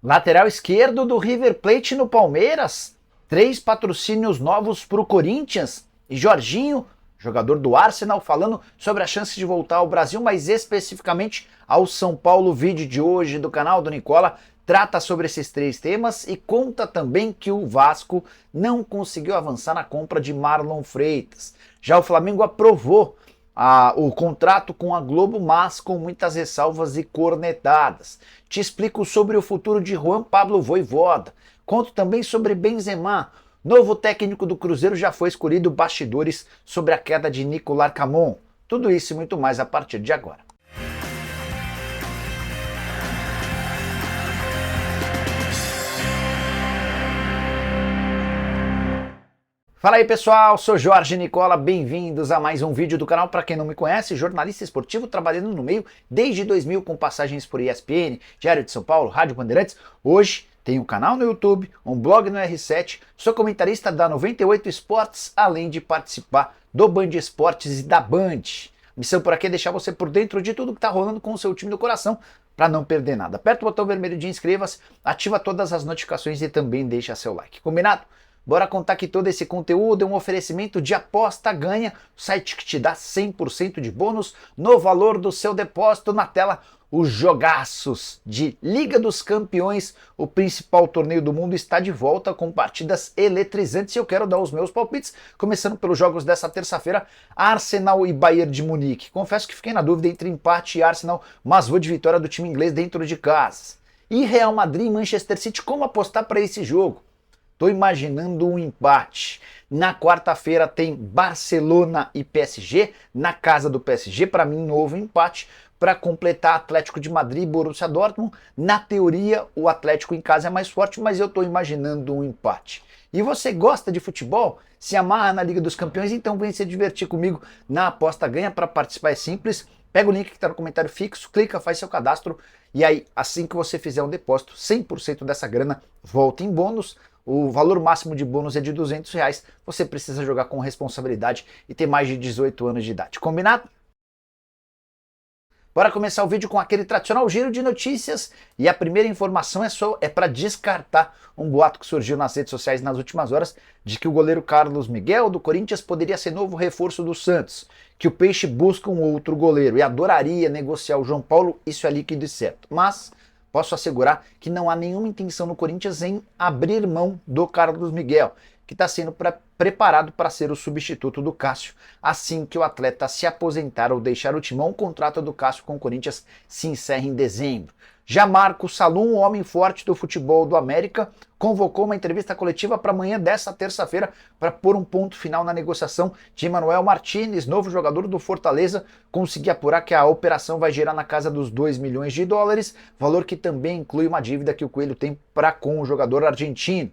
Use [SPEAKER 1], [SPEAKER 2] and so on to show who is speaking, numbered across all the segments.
[SPEAKER 1] Lateral esquerdo do River Plate no Palmeiras, 3 patrocínios novos para o Corinthians e Jorginho, jogador do Arsenal, falando sobre a chance de voltar ao Brasil, mas especificamente ao São Paulo. O vídeo de hoje do canal do Nicola trata sobre esses 3 temas e conta também que o Vasco não conseguiu avançar na compra de Marlon Freitas. Já o Flamengo aprovou o contrato com a Globo, mas com muitas ressalvas e cornetadas. Te explico sobre o futuro de Juan Pablo Vojvoda. Conto também sobre Benzema. Novo técnico do Cruzeiro já foi escolhido, bastidores sobre a queda de Nicolas Camon. Tudo isso e muito mais a partir de agora. Fala aí pessoal, sou Jorge Nicola, bem-vindos a mais um vídeo do canal. Para quem não me conhece, jornalista esportivo trabalhando no meio desde 2000 com passagens por ESPN, Diário de São Paulo, Rádio Bandeirantes. Hoje tenho um canal no YouTube, um blog no R7, sou comentarista da 98 Esportes, além de participar do Band Esportes e da Band. Missão por aqui é deixar você por dentro de tudo que está rolando com o seu time do coração, para não perder nada. Aperta o botão vermelho de inscreva-se, ativa todas as notificações e também deixa seu like. Combinado? Bora contar que todo esse conteúdo é um oferecimento de Aposta Ganha, o site que te dá 100% de bônus no valor do seu depósito. Na tela, os jogaços de Liga dos Campeões, o principal torneio do mundo, está de volta com partidas eletrizantes e eu quero dar os meus palpites, começando pelos jogos dessa terça-feira, Arsenal e Bayern de Munique. Confesso que fiquei na dúvida entre empate e Arsenal, mas vou de vitória do time inglês dentro de casa. E Real Madrid e Manchester City, como apostar para esse jogo? Tô imaginando um empate. Na quarta-feira tem Barcelona e PSG, na casa do PSG, para mim novo empate, para completar Atlético de Madrid e Borussia Dortmund. Na teoria, o Atlético em casa é mais forte, mas eu tô imaginando um empate. E você gosta de futebol? Se amarra na Liga dos Campeões? Então vem se divertir comigo na Aposta Ganha. Para participar é simples, pega o link que está no comentário fixo, clica, faz seu cadastro e aí assim que você fizer um depósito, 100% dessa grana volta em bônus. O valor máximo de bônus é de R$200. Você precisa jogar com responsabilidade e ter mais de 18 anos de idade. Combinado? Bora começar o vídeo com aquele tradicional giro de notícias. E a primeira informação é para descartar um boato que surgiu nas redes sociais nas últimas horas de que o goleiro Carlos Miguel do Corinthians poderia ser novo reforço do Santos, que o Peixe busca um outro goleiro e adoraria negociar o João Paulo. Isso é líquido e certo. Mas posso assegurar que não há nenhuma intenção no Corinthians em abrir mão do Carlos Miguel, que está sendo preparado para ser o substituto do Cássio, assim que o atleta se aposentar ou deixar o timão. O contrato do Cássio com o Corinthians se encerra em dezembro. Já Marco Salum, o homem forte do futebol do América, convocou uma entrevista coletiva para amanhã dessa terça-feira para pôr um ponto final na negociação de Emmanuel Martinez, novo jogador do Fortaleza. Consegui apurar que a operação vai gerar na casa dos 2 milhões de dólares, valor que também inclui uma dívida que o Coelho tem para com o jogador argentino.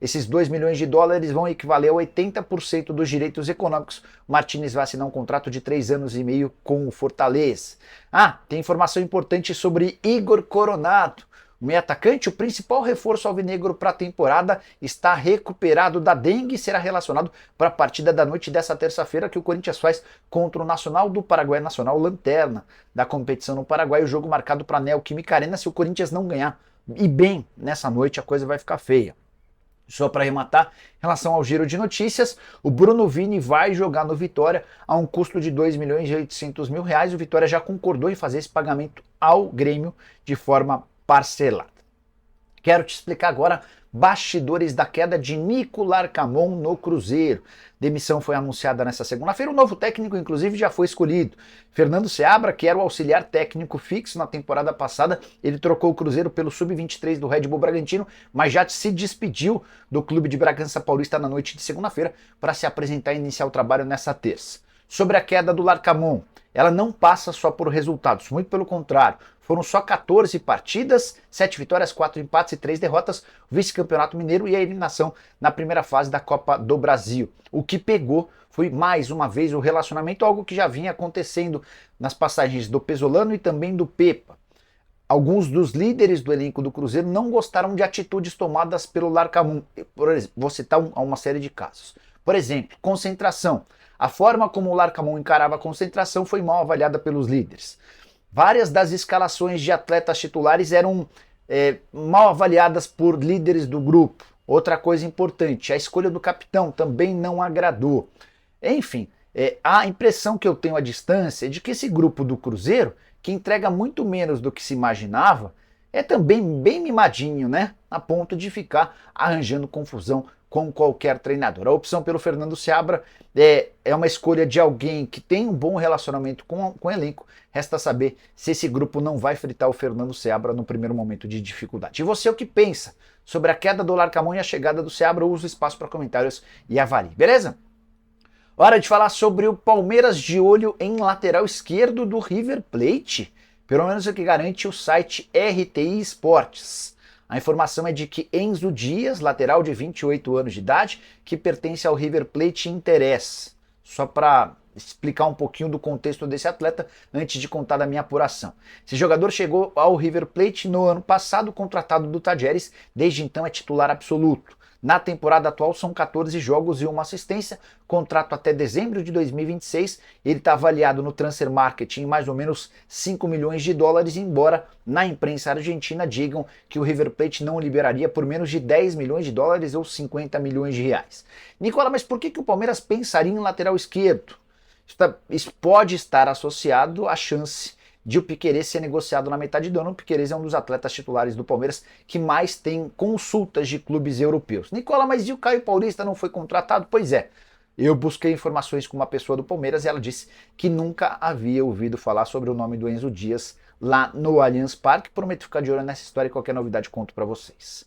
[SPEAKER 1] Esses 2 milhões de dólares vão equivaler a 80% dos direitos econômicos. Martinez vai assinar um contrato de 3 anos e meio com o Fortaleza. Tem informação importante sobre Igor Coronado. O meio atacante, o principal reforço alvinegro para a temporada, está recuperado da dengue e será relacionado para a partida da noite dessa terça-feira que o Corinthians faz contra o Nacional do Paraguai, Nacional lanterna da competição no Paraguai. O jogo marcado para a Neoquímica Arena. Se o Corinthians não ganhar, e bem, nessa noite a coisa vai ficar feia. Só para arrematar, em relação ao giro de notícias, o Bruno Vini vai jogar no Vitória a um custo de R$2.800.000. O Vitória já concordou em fazer esse pagamento ao Grêmio de forma parcelada. Quero te explicar agora bastidores da queda de Nicolas Camon no Cruzeiro. Demissão foi anunciada nesta segunda-feira, o novo técnico inclusive já foi escolhido. Fernando Seabra, que era o auxiliar técnico fixo na temporada passada, ele trocou o Cruzeiro pelo Sub-23 do Red Bull Bragantino, mas já se despediu do clube de Bragança Paulista na noite de segunda-feira para se apresentar e iniciar o trabalho nessa terça. Sobre a queda do Larcamon, ela não passa só por resultados, muito pelo contrário. Foram só 14 partidas, 7 vitórias, 4 empates e 3 derrotas, o vice-campeonato mineiro e a eliminação na primeira fase da Copa do Brasil. O que pegou foi mais uma vez o relacionamento, algo que já vinha acontecendo nas passagens do Pesolano e também do Pepa. Alguns dos líderes do elenco do Cruzeiro não gostaram de atitudes tomadas pelo Larcamon. Por exemplo, vou citar uma série de casos. Por exemplo, concentração. A forma como o Larcamon encarava a concentração foi mal avaliada pelos líderes. Várias das escalações de atletas titulares eram mal avaliadas por líderes do grupo. Outra coisa importante, a escolha do capitão também não agradou. Enfim, a impressão que eu tenho à distância é de que esse grupo do Cruzeiro, que entrega muito menos do que se imaginava, é também bem mimadinho, né? A ponto de ficar arranjando confusão com qualquer treinador. A opção pelo Fernando Seabra é uma escolha de alguém que tem um bom relacionamento com o elenco. Resta saber se esse grupo não vai fritar o Fernando Seabra no primeiro momento de dificuldade. E você, o que pensa sobre a queda do Larcamón e a chegada do Seabra? Usa o espaço para comentários e avalie, beleza? Hora de falar sobre o Palmeiras de olho em lateral esquerdo do River Plate. Pelo menos é o que garante o site RTI Esportes. A informação é de que Enzo Dias, lateral de 28 anos de idade, que pertence ao River Plate, interessa. Só para explicar um pouquinho do contexto desse atleta antes de contar da minha apuração. Esse jogador chegou ao River Plate no ano passado, contratado do Tajeres, desde então é titular absoluto. Na temporada atual são 14 jogos e uma assistência, contrato até dezembro de 2026, ele está avaliado no Transfer Market em mais ou menos 5 milhões de dólares, embora na imprensa argentina digam que o River Plate não o liberaria por menos de 10 milhões de dólares ou 50 milhões de reais. Nicola, mas por que o Palmeiras pensaria em lateral esquerdo? Isso pode estar associado à chance de o Piquerez ser negociado na metade do ano. O Piquerez é um dos atletas titulares do Palmeiras que mais tem consultas de clubes europeus. Nicola, mas e o Caio Paulista não foi contratado? Pois é, eu busquei informações com uma pessoa do Palmeiras e ela disse que nunca havia ouvido falar sobre o nome do Enzo Dias lá no Allianz Parque. Prometo ficar de olho nessa história e qualquer novidade conto para vocês.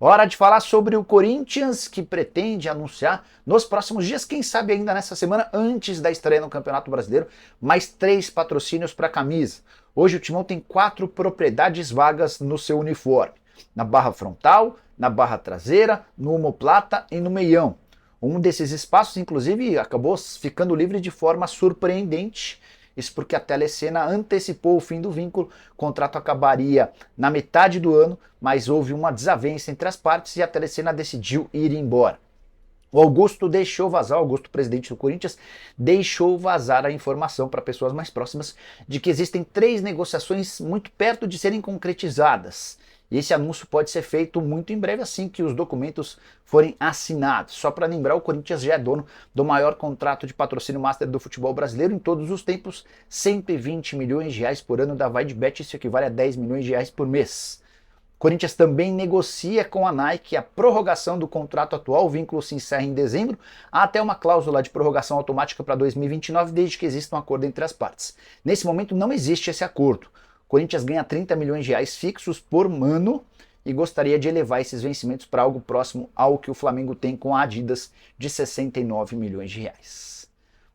[SPEAKER 1] Hora de falar sobre o Corinthians, que pretende anunciar nos próximos dias, quem sabe ainda nessa semana, antes da estreia no Campeonato Brasileiro, mais 3 patrocínios para a camisa. Hoje o Timão tem 4 propriedades vagas no seu uniforme. Na barra frontal, na barra traseira, no omoplata e no meião. Um desses espaços, inclusive, acabou ficando livre de forma surpreendente. Isso porque a Telecena antecipou o fim do vínculo, o contrato acabaria na metade do ano, mas houve uma desavença entre as partes e a Telecena decidiu ir embora. O Augusto deixou vazar, o Augusto, presidente do Corinthians, deixou vazar a informação para pessoas mais próximas de que existem 3 negociações muito perto de serem concretizadas. E esse anúncio pode ser feito muito em breve, assim que os documentos forem assinados. Só para lembrar, o Corinthians já é dono do maior contrato de patrocínio master do futebol brasileiro em todos os tempos, 120 milhões de reais por ano da VideBet, isso equivale a 10 milhões de reais por mês. O Corinthians também negocia com a Nike a prorrogação do contrato atual, o vínculo se encerra em dezembro, há até uma cláusula de prorrogação automática para 2029, desde que exista um acordo entre as partes. Nesse momento não existe esse acordo. O Corinthians ganha 30 milhões de reais fixos por ano e gostaria de elevar esses vencimentos para algo próximo ao que o Flamengo tem com a Adidas, de 69 milhões de reais.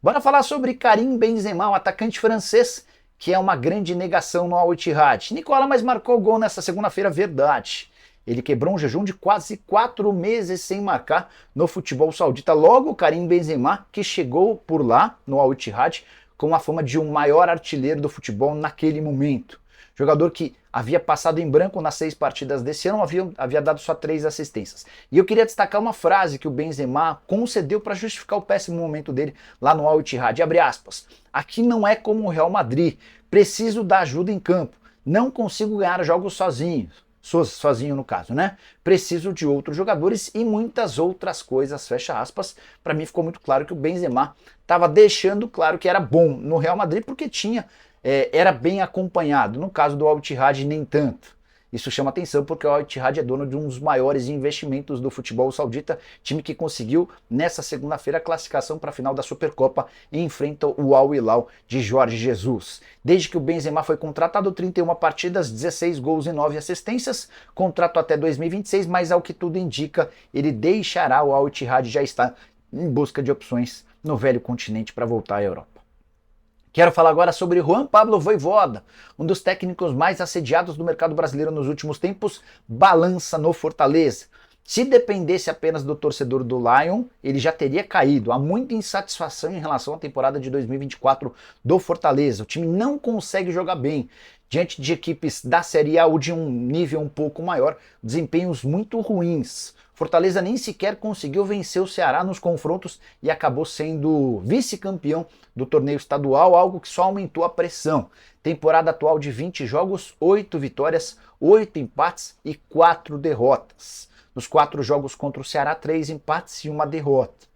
[SPEAKER 1] Bora falar sobre Karim Benzema, o atacante francês, que é uma grande negação no Al Ittihad. Nicola, mas marcou gol nessa segunda-feira, verdade. Ele quebrou um jejum de quase 4 meses sem marcar no futebol saudita. Logo, o Karim Benzema, que chegou por lá, no Al Ittihad, com a fama de um maior artilheiro do futebol naquele momento. Jogador que havia passado em branco nas 6 partidas desse ano, havia dado só 3 assistências. E eu queria destacar uma frase que o Benzema concedeu para justificar o péssimo momento dele lá no Al Ittihad, abre aspas, aqui não é como o Real Madrid, preciso da ajuda em campo, não consigo ganhar jogos sozinho no caso, né? Preciso de outros jogadores e muitas outras coisas, fecha aspas. Para mim ficou muito claro que o Benzema estava deixando claro que era bom no Real Madrid porque era bem acompanhado. No caso do Al Ittihad, nem tanto. Isso chama atenção porque o Al Ittihad é dono de um dos maiores investimentos do futebol saudita, time que conseguiu nessa segunda-feira a classificação para a final da Supercopa e enfrenta o Al Hilal de Jorge Jesus. Desde que o Benzema foi contratado, 31 partidas, 16 gols e 9 assistências, contrato até 2026, mas ao que tudo indica, ele deixará o Al Ittihad, já está em busca de opções no velho continente para voltar à Europa. Quero falar agora sobre Juan Pablo Vojvoda, um dos técnicos mais assediados do mercado brasileiro nos últimos tempos, balança no Fortaleza. Se dependesse apenas do torcedor do Lion, ele já teria caído. Há muita insatisfação em relação à temporada de 2024 do Fortaleza. O time não consegue jogar bem. diante de equipes da Série A ou de um nível um pouco maior, desempenhos muito ruins. Fortaleza nem sequer conseguiu vencer o Ceará nos confrontos e acabou sendo vice-campeão do torneio estadual, algo que só aumentou a pressão. Temporada atual de 20 jogos, 8 vitórias, 8 empates e 4 derrotas. Nos 4 jogos contra o Ceará, 3 empates e 1 derrota.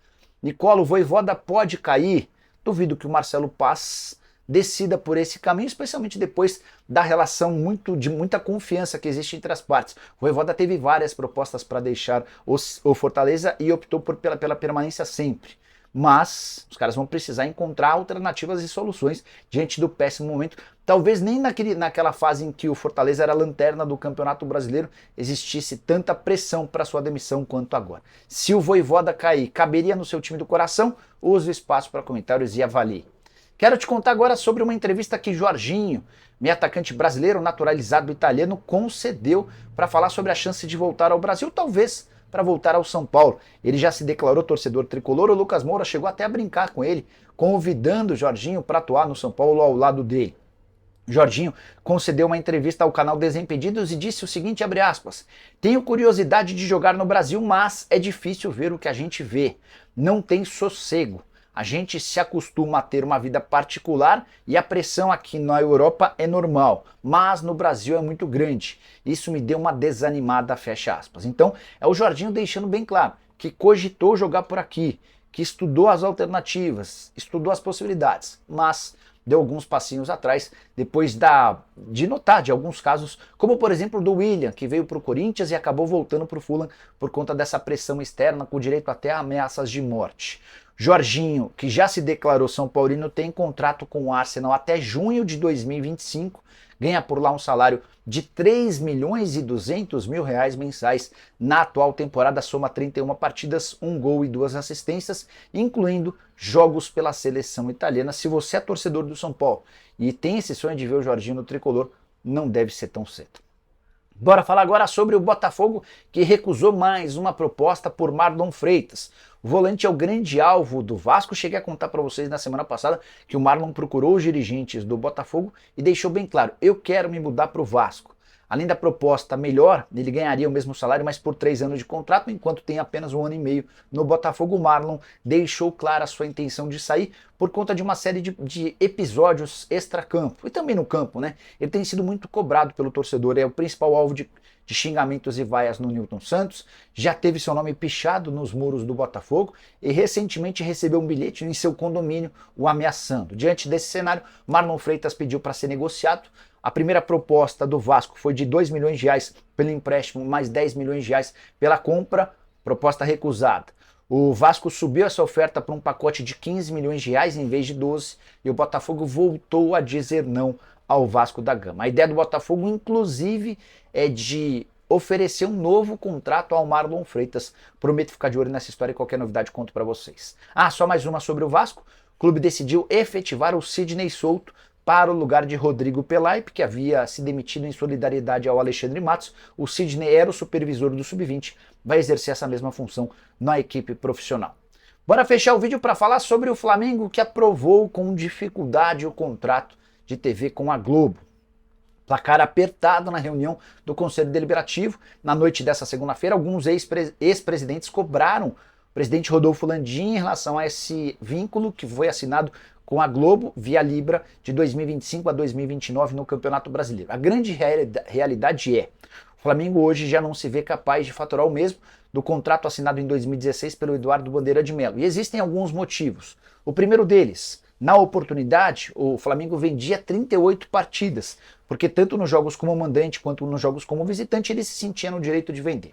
[SPEAKER 1] Nicola, o Vojvoda pode cair? Duvido que o Marcelo Paz decida por esse caminho, especialmente depois da relação de muita confiança que existe entre as partes. O Vojvoda teve várias propostas para deixar o Fortaleza e optou pela permanência sempre. Mas os caras vão precisar encontrar alternativas e soluções diante do péssimo momento. Talvez nem naquela fase em que o Fortaleza era a lanterna do Campeonato Brasileiro existisse tanta pressão para sua demissão quanto agora. Se o Vojvoda cair, caberia no seu time do coração? Use o espaço para comentários e avalie. Quero te contar agora sobre uma entrevista que Jorginho, meio atacante brasileiro naturalizado italiano, concedeu para falar sobre a chance de voltar ao Brasil, talvez para voltar ao São Paulo. Ele já se declarou torcedor tricolor, o Lucas Moura chegou até a brincar com ele, convidando o Jorginho para atuar no São Paulo ao lado dele. Jorginho concedeu uma entrevista ao canal Desimpedidos e disse o seguinte, abre aspas, tenho curiosidade de jogar no Brasil, mas é difícil ver o que a gente vê. Não tem sossego. A gente se acostuma a ter uma vida particular e a pressão aqui na Europa é normal, mas no Brasil é muito grande. Isso me deu uma desanimada, fecha aspas. Então, é o Jorginho deixando bem claro que cogitou jogar por aqui, que estudou as alternativas, estudou as possibilidades, mas deu alguns passinhos atrás depois de notar de alguns casos, como por exemplo do William, que veio para o Corinthians e acabou voltando para o Fulham por conta dessa pressão externa, com direito até a ameaças de morte. Jorginho, que já se declarou São Paulino, tem contrato com o Arsenal até junho de 2025, ganha por lá um salário de 3 milhões e 200 mil reais mensais. Na atual temporada soma 31 partidas, 1 gol e 2 assistências, incluindo jogos pela seleção italiana. Se você é torcedor do São Paulo e tem esse sonho de ver o Jorginho no tricolor, não deve ser tão cedo. Bora falar agora sobre o Botafogo, que recusou mais uma proposta por Marlon Freitas. O volante é o grande alvo do Vasco. Cheguei a contar para vocês na semana passada que o Marlon procurou os dirigentes do Botafogo e deixou bem claro, eu quero me mudar para o Vasco. Além da proposta melhor, ele ganharia o mesmo salário, mas por 3 anos de contrato, enquanto tem apenas 1 ano e meio no Botafogo. O Marlon deixou clara a sua intenção de sair por conta de uma série de episódios extracampo e também no campo, né? Ele tem sido muito cobrado pelo torcedor, é o principal alvo de xingamentos e vaias no Newton Santos, já teve seu nome pichado nos muros do Botafogo e recentemente recebeu um bilhete em seu condomínio o ameaçando. Diante desse cenário, Marlon Freitas pediu para ser negociado. A primeira proposta do Vasco foi de 2 milhões de reais pelo empréstimo, mais 10 milhões de reais pela compra, proposta recusada. O Vasco subiu essa oferta para um pacote de 15 milhões de reais em vez de 12 e o Botafogo voltou a dizer não ao Vasco da Gama. A ideia do Botafogo, inclusive, é de oferecer um novo contrato ao Marlon Freitas. Prometo ficar de olho nessa história e qualquer novidade conto para vocês. Só mais uma sobre o Vasco. O clube decidiu efetivar o Sidney Souto para o lugar de Rodrigo Pelaip, que havia se demitido em solidariedade ao Alexandre Matos. O Sidney era o supervisor do Sub-20, vai exercer essa mesma função na equipe profissional. Bora fechar o vídeo para falar sobre o Flamengo, que aprovou com dificuldade o contrato de TV com a Globo. Placar apertado na reunião do Conselho Deliberativo. Na noite dessa segunda-feira, alguns ex-presidentes cobraram o presidente Rodolfo Landim em relação a esse vínculo que foi assinado com a Globo via Libra de 2025 a 2029 no Campeonato Brasileiro. A grande realidade é, o Flamengo hoje já não se vê capaz de faturar o mesmo do contrato assinado em 2016 pelo Eduardo Bandeira de Mello. E existem alguns motivos. O primeiro deles, na oportunidade, o Flamengo vendia 38 partidas, porque tanto nos jogos como mandante quanto nos jogos como visitante ele se sentia no direito de vender.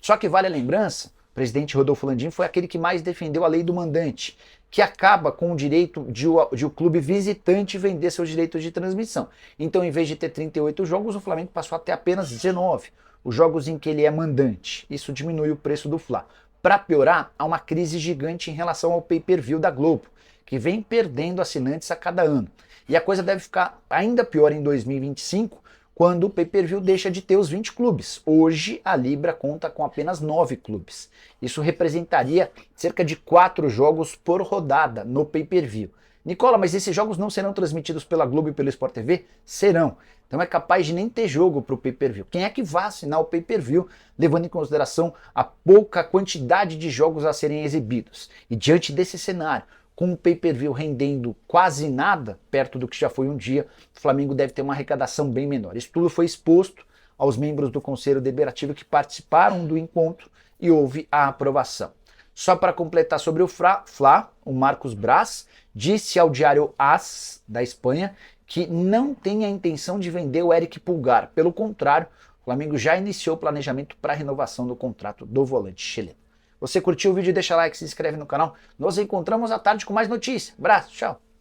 [SPEAKER 1] Só que vale a lembrança, o presidente Rodolfo Landim foi aquele que mais defendeu a lei do mandante, que acaba com o direito de o clube visitante vender seus direitos de transmissão. Então, em vez de ter 38 jogos, o Flamengo passou a ter apenas 19, os jogos em que ele é mandante. Isso diminui o preço do Fla. Para piorar, há uma crise gigante em relação ao pay-per-view da Globo, que vem perdendo assinantes a cada ano. E a coisa deve ficar ainda pior em 2025, quando o pay-per-view deixa de ter os 20 clubes. Hoje, a Libra conta com apenas 9 clubes. Isso representaria cerca de 4 jogos por rodada no pay-per-view. Nicola, mas esses jogos não serão transmitidos pela Globo e pelo Sport TV? Serão. Então é capaz de nem ter jogo para o pay-per-view. Quem é que vai assinar o pay-per-view, levando em consideração a pouca quantidade de jogos a serem exibidos? E diante desse cenário, com o pay-per-view rendendo quase nada, perto do que já foi um dia, o Flamengo deve ter uma arrecadação bem menor. Isso tudo foi exposto aos membros do Conselho Deliberativo que participaram do encontro e houve a aprovação. Só para completar sobre o Fla, o Marcos Braz disse ao diário AS da Espanha que não tem a intenção de vender o Eric Pulgar. Pelo contrário, o Flamengo já iniciou o planejamento para a renovação do contrato do volante chileno. Você curtiu o vídeo? Deixa like, se inscreve no canal. Nos encontramos à tarde com mais notícias. Abraço, tchau!